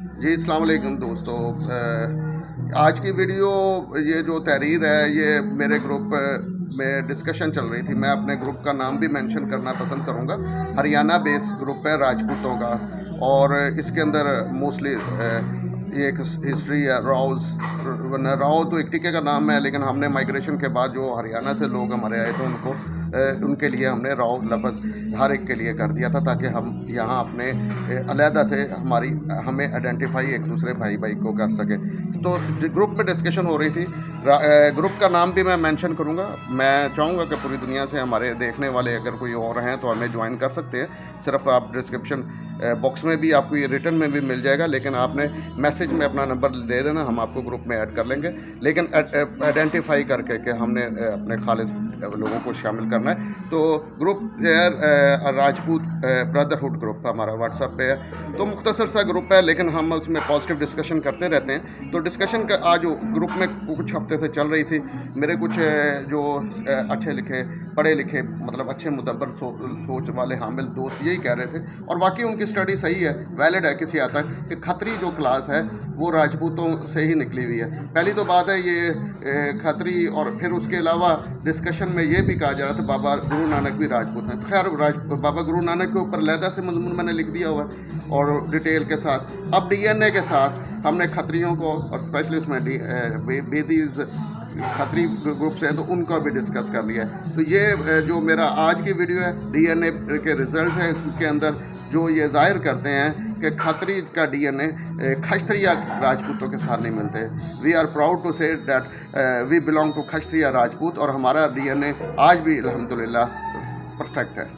जी, अस्सलाम वालेकुम दोस्तों। आज की वीडियो, ये जो तहरीर है ये मेरे ग्रुप में डिस्कशन चल रही थी। मैं अपने ग्रुप का नाम भी मेंशन करना पसंद करूँगा। हरियाणा बेस्ड ग्रुप है राजपूतों का, और इसके अंदर मोस्टली ये एक हिस्ट्री है राउज़। वरना राव तो एक टीके का नाम है, लेकिन हमने माइग्रेशन के बाद जो हरियाणा से लोग हमारे आए थे उनके लिए हमने राव लफ्ज़ हर एक के लिए कर दिया था, ताकि हम यहाँ अपने अलहदा से हमें आइडेंटिफाई एक दूसरे भाई भाई को कर सके। तो ग्रुप में डिस्कशन हो रही थी। ग्रुप का नाम भी मैं मेंशन करूँगा। मैं चाहूँगा कि पूरी दुनिया से हमारे देखने वाले अगर कोई और हैं तो हमें ज्वाइन कर सकते हैं। सिर्फ आप डिस्क्रिप्शन बॉक्स में भी आपको ये रिटर्न में भी मिल जाएगा, लेकिन आपने मैसेज में अपना नंबर दे देना, हम आपको ग्रुप में ऐड कर लेंगे। लेकिन आइडेंटिफाई करके कि हमने अपने खालिस लोगों को शामिल करना है। तो ग्रुप राजपूत ब्रदरहुड ग्रुप हमारा व्हाट्सएप पे है। तो मुख्तसर सा ग्रुप है, लेकिन हम उसमें पॉजिटिव डिस्कशन करते रहते हैं। तो डिस्कशन का आज ग्रुप में कुछ हफ्ते से चल रही थी। मेरे कुछ जो अच्छे लिखे पढ़े लिखे मतलब अच्छे मुदब्बर सोच वाले हामिल दोस्त यही कह रहे थे, और वाकई उनकी स्टडी सही है, वैलिड है किसी हद तक, कि खत्री जो क्लास है वो राजपूतों से ही निकली हुई है। पहली तो बात है ये खत्री, और फिर उसके अलावा डिस्कशन में ये भी कहा जा रहा था बाबा गुरु नानक भी राजपूत हैं। खैर बाबा गुरु नानक के ऊपर लहदा से मजमून मैंने लिख दिया हुआ है और डिटेल के साथ। अब डीएनए के साथ हमने खत्रियों को, और स्पेशली उसमें बेदीज खत्री ग्रुप से हैं तो उनका भी डिस्कस कर लिया है। तो ये जो मेरा आज की वीडियो है डीएनए के रिजल्ट है, इसके अंदर जो ये जाहिर करते हैं कि खत्री का डीएनए खश्तरिया राजपूतों के साथ नहीं मिलते। We are proud to say that we belong to Kshatriya Rajput, और हमारा डीएनए आज भी अल्हम्दुलिल्लाह परफेक्ट है।